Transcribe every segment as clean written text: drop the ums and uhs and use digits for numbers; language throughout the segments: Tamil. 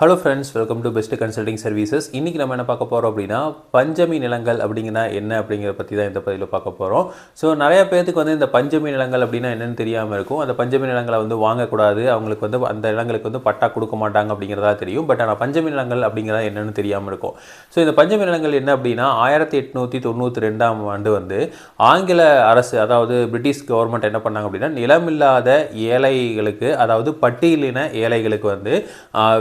Hello friends, welcome to best consulting services. இன்றைக்கி நம்ம என்ன பார்க்க போகிறோம் அப்படின்னா, பஞ்சமி நிலங்கள் அப்படிங்கன்னா என்ன அப்படிங்கிற பற்றி தான் இந்த பதிவில் பார்க்க போகிறோம். ஸோ நிறைய பேருக்கு வந்து இந்த பஞ்சமி நிலங்கள் அப்படின்னா என்னென்னு தெரியாமல் இருக்கும். அந்த பஞ்சமி நிலங்களை வந்து வாங்கக்கூடாது, அவங்களுக்கு வந்து அந்த நிலங்களுக்கு வந்து பட்டா கொடுக்க மாட்டாங்க அப்படிங்கிறதா தெரியும். பட் ஆனால் பஞ்சமி நிலங்கள் அப்படிங்கிறதா என்னென்னு தெரியாமல் இருக்கும். ஸோ இந்த பஞ்சமி நிலங்கள் என்ன அப்படின்னா, 1892ஆம் ஆண்டு வந்து ஆங்கில அரசு, அதாவது பிரிட்டிஷ் கவர்மெண்ட் என்ன பண்ணாங்க அப்படின்னா, நிலமில்லாத ஏழைகளுக்கு, அதாவது பட்டியலின ஏழைகளுக்கு வந்து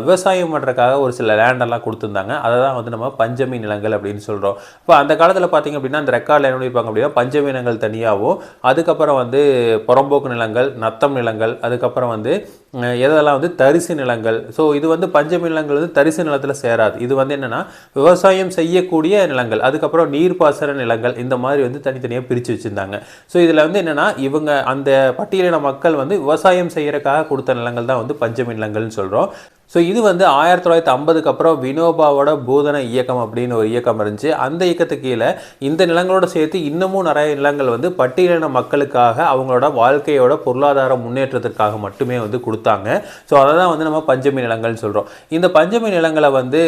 விவசாயம் பண்ணுறதுக்காக ஒரு சில லேண்டெல்லாம் கொடுத்துருந்தாங்க. அதை தான் வந்து நம்ம பஞ்சமி நிலங்கள் அப்படின்னு சொல்கிறோம். இப்போ அந்த காலத்தில் பார்த்திங்க அப்படின்னா, அந்த ரெக்கார்டில் என்ன பண்ணியிருப்பாங்க அப்படின்னா, பஞ்சமி நிலங்கள் தனியாகவும், அதுக்கப்புறம் வந்து புறம்போக்கு நிலங்கள், நத்தம் நிலங்கள், அதுக்கப்புறம் வந்து எதெல்லாம் வந்து தரிசு நிலங்கள். ஸோ இது வந்து பஞ்சமி நிலங்கள் வந்து தரிசு நிலத்தில் சேராது. இது வந்து என்னென்னா விவசாயம் செய்யக்கூடிய நிலங்கள், அதுக்கப்புறம் நீர்ப்பாசன நிலங்கள், இந்த மாதிரி வந்து தனித்தனியாக பிரித்து வச்சுருந்தாங்க. ஸோ இதில் வந்து என்னென்னா, இவங்க அந்த பட்டியலின மக்கள் வந்து விவசாயம் செய்கிறதுக்காக கொடுத்த நிலங்கள் தான் வந்து பஞ்சமி நிலங்கள்னு சொல்கிறோம். ஸோ இது வந்து 1950க்கு அப்புறம் வினோபாவோட பூதன இயக்கம் அப்படின்னு ஒரு இயக்கம் இருந்துச்சு. அந்த இயக்கத்துக்கு கீழே இந்த நிலங்களோட சேர்த்து இன்னமும் நிறைய நிலங்கள் வந்து பட்டியலின மக்களுக்காக அவங்களோட வாழ்க்கையோட பொருளாதார முன்னேற்றத்திற்காக மட்டுமே வந்து கொடுத்தாங்க. ஸோ அதை தான் வந்து நம்ம பஞ்சமி நிலங்கள்னு சொல்கிறோம். இந்த பஞ்சமி நிலங்களை வந்து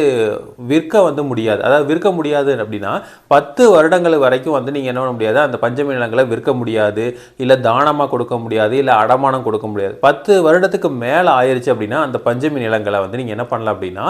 விற்க வந்து முடியாது. அதாவது விற்க முடியாது அப்படின்னா 10 வருடங்கள் வரைக்கும் வந்து நீங்கள் என்ன பண்ண முடியாது, அந்த பஞ்சமி நிலங்களை விற்க முடியாது, இல்லை தானமாக கொடுக்க முடியாது, இல்லை அடமானம் கொடுக்க முடியாது. 10 வருடத்துக்கு மேலே ஆயிடுச்சு அப்படின்னா அந்த பஞ்சமி நிலங்கள் வந்து நீங்க என்ன பண்ணலாம் அப்படின்னா,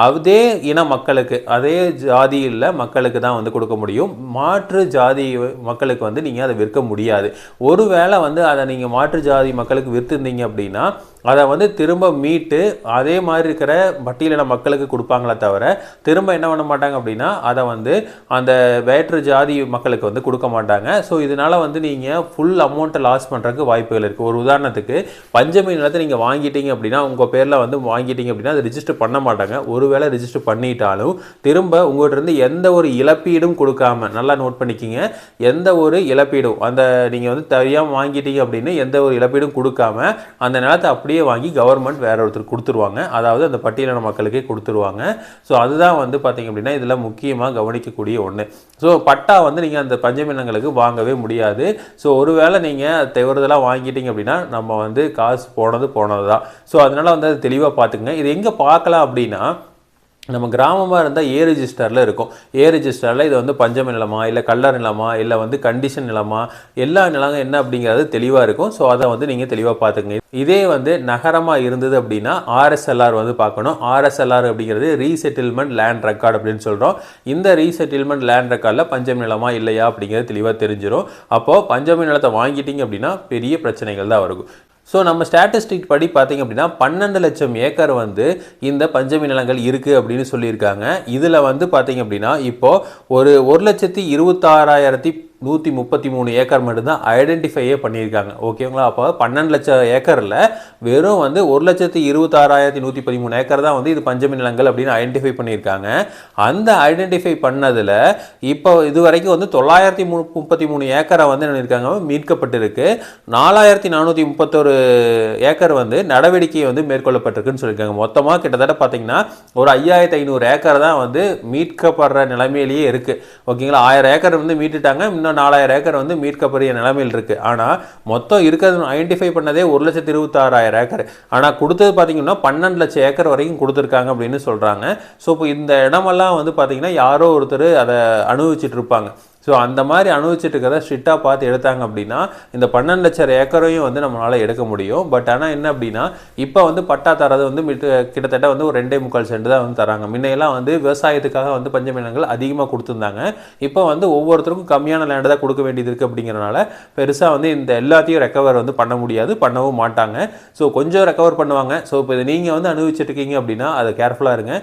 அதே இன மக்களுக்கு, அதே ஜாதியில் மக்களுக்கு தான் வந்து கொடுக்க முடியும். மாற்று ஜாதி மக்களுக்கு வந்து நீங்க அதை விற்க முடியாது. ஒருவேளை வந்து அதை நீங்க மாற்று ஜாதி மக்களுக்கு விற்றுருந்தீங்க அப்படின்னா அதை வந்து திரும்ப மீட்டு அதே மாதிரி இருக்கிற பட்டியலின மக்களுக்கு கொடுப்பாங்களே தவிர திரும்ப என்ன பண்ண மாட்டாங்க அப்படின்னா அதை வந்து அந்த வேற்று ஜாதி மக்களுக்கு வந்து கொடுக்க மாட்டாங்க. ஸோ இதனால் வந்து நீங்கள் ஃபுல் அமௌண்ட்டை லாஸ் பண்ணுறதுக்கு வாய்ப்புகள் இருக்குது. ஒரு உதாரணத்துக்கு, பஞ்சமி நிலத்தை நீங்கள் வாங்கிட்டீங்க அப்படின்னா, உங்கள் பேரில் வந்து வாங்கிட்டீங்க அப்படின்னா அதை ரிஜிஸ்டர் பண்ண மாட்டாங்க. ஒருவேளை ரிஜிஸ்டர் பண்ணிட்டாலும் திரும்ப உங்கள்கிட்ட இருந்து எந்த ஒரு இழப்பீடும் கொடுக்காம, நல்லா நோட் பண்ணிக்கிங்க, எந்த ஒரு இழப்பீடும், அந்த நீங்கள் வந்து தெரியாமல் வாங்கிட்டீங்க அப்படின்னு எந்த ஒரு இழப்பீடும் கொடுக்காம அந்த நிலத்தை அப்படியே வாங்கி கவர்மெண்ட் வேற ஒருத்தர் கொடுத்துருவாங்க. அதாவது அந்த பட்டியலின மக்களுக்கே கொடுத்துருவாங்க. ஸோ அதுதான் வந்து பார்த்தீங்க அப்படின்னா இதில் முக்கியமாக கவனிக்கக்கூடிய ஒன்று. ஸோ பட்டா வந்து நீங்கள் அந்த பஞ்சமி நிலங்களுக்கு வாங்கவே முடியாது. ஸோ ஒருவேளை நீங்கள் தவறுதலாக வாங்கிட்டீங்க அப்படின்னா நம்ம வந்து காசு போனது தான். ஸோ அதனால் வந்து அது தெளிவாக பார்த்துக்குங்க. இது எங்கே பார்க்கலாம் அப்படின்னா, நம்ம கிராமமாக இருந்தால் ஏ ரிஜிஸ்டரில் இருக்கும். ஏ ரிஜிஸ்டரில் இது வந்து பஞ்சமி நிலமா, இல்லை கல்லர் நிலமா, இல்லை வந்து கண்டிஷன் நிலமா, எல்லா நிலங்களும் என்ன அப்படிங்கிறது தெளிவாக இருக்கும். ஸோ அதை வந்து நீங்கள் தெளிவாக பார்த்துக்குங்க. இதே வந்து நகரமாக இருந்தது அப்படின்னா ஆர்எஸ்எல்ஆர் வந்து பார்க்கணும். ஆர்எஸ்எல்ஆர் அப்படிங்கிறது ரீசெட்டில்மெண்ட் லேண்ட் ரெக்கார்டு அப்படின்னு சொல்கிறோம். இந்த ரீசெட்டில்மெண்ட் லேண்ட் ரெக்கார்டில் பஞ்சமி நிலமா இல்லையா அப்படிங்கிறது தெளிவாக தெரிஞ்சிடும். அப்போது பஞ்சமி நிலத்தை வாங்கிட்டீங்க அப்படின்னா பெரிய பிரச்சனைகள் தான் வரும். ஸோ நம்ம ஸ்டாட்டிஸ்டிக் படி பார்த்திங்க அப்படின்னா 12 லட்சம் ஏக்கர் வந்து இந்த பஞ்சமி நிலங்கள் இருக்குது அப்படின்னு சொல்லியிருக்காங்க. இதில் வந்து பார்த்திங்க அப்படின்னா இப்போது ஒரு 1,26,133 ஏக்கர் மட்டும்தான் ஐடென்டிஃபையே பண்ணியிருக்காங்க. ஓகேங்களா? அப்போ 12 லட்சம் ஏக்கரில் வெறும் வந்து 1,26,113 ஏக்கர் தான் வந்து இது பஞ்சமி நிலங்கள் அப்படின்னு ஐடென்டிஃபை பண்ணியிருக்காங்க. அந்த ஐடென்டிஃபை பண்ணதில் இப்போ இது வரைக்கும் வந்து 933 ஏக்கரை வந்து என்ன பண்ணியிருக்காங்க, மீட்கப்பட்டிருக்கு. 4,431 ஏக்கர் வந்து நடவடிக்கை வந்து மேற்கொள்ளப்பட்டிருக்குன்னு சொல்லியிருக்காங்க. மொத்தமாக கிட்டத்தட்ட பார்த்தீங்கன்னா ஒரு 5,500 ஏக்கர் தான் வந்து மீட்கப்படுற நிலைமையிலேயே இருக்குது. ஓகேங்களா? 1000 ஏக்கர் வந்து மீட்டுட்டாங்க, இன்னும் 4,000 ஏக்கர் வந்து மீட்கப்படிய நிலைமையில் இருக்குது. ஆனால் மொத்தம் இருக்கிறது ஐடென்டிஃபை பண்ணதே 1,26,000 ஏக்கர். ஆனால் கொடுத்தது பார்த்தீங்கன்னா 12 லட்சம் ஏக்கர் வரைக்கும் கொடுத்துருக்காங்க அப்படின்னு சொல்கிறாங்க. ஸோ இப்போ இந்த இடமெல்லாம் வந்து பார்த்தீங்கன்னா யாரோ ஒருத்தர் அதை அனுபவிச்சுட்டு இருப்பாங்க. ஸோ அந்த மாதிரி அனுபவிச்சுட்டு இருக்கிறத ஸ்ட்ரிக்டாக பார்த்து எடுத்தாங்க அப்படின்னா இந்த 12 லட்சம் ஏக்கரையும் வந்து நம்மளால் எடுக்க முடியும். பட் ஆனால் என்ன அப்படின்னா இப்போ வந்து பட்டா தரது வந்து கிட்டத்தட்ட வந்து ஒரு 2.25 சென்ட் தான் வந்து தராங்க. முன்னையெல்லாம் வந்து விவசாயத்துக்காக வந்து பஞ்சமி நிலங்கள் அதிகமாக கொடுத்துருந்தாங்க. இப்போ வந்து ஒவ்வொருத்தருக்கும் கம்மியான லேண்டு தான் கொடுக்க வேண்டியது இருக்குது. அப்படிங்கிறனால பெருசாக வந்து இந்த எல்லாத்தையும் ரெக்கவர் வந்து பண்ண முடியாது, பண்ணவும் மாட்டாங்க. ஸோ கொஞ்சம் ரெக்கவர் பண்ணுவாங்க. ஸோ இப்போ இதை நீங்கள் வந்து அனுபவிச்சுட்டு இருக்கீங்க அப்படின்னா அதை கேர்ஃபுல்லாக இருங்க.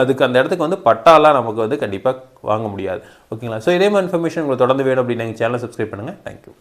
அதுக்கு அந்த இடத்துக்கு வந்து பட்டாலாம் நமக்கு வந்து கண்டிப்பாக வாங்க முடியாது. ஓகேங்களா? ஸோ இதே மாதிரி இன்ஃபர்மேஷன் உங்களுக்கு தொடர்ந்து வேணும் அப்படின்னு எங்கள் சேனலை சப்ஸ்கிரைப் பண்ணுங்கள். தேங்க்யூ.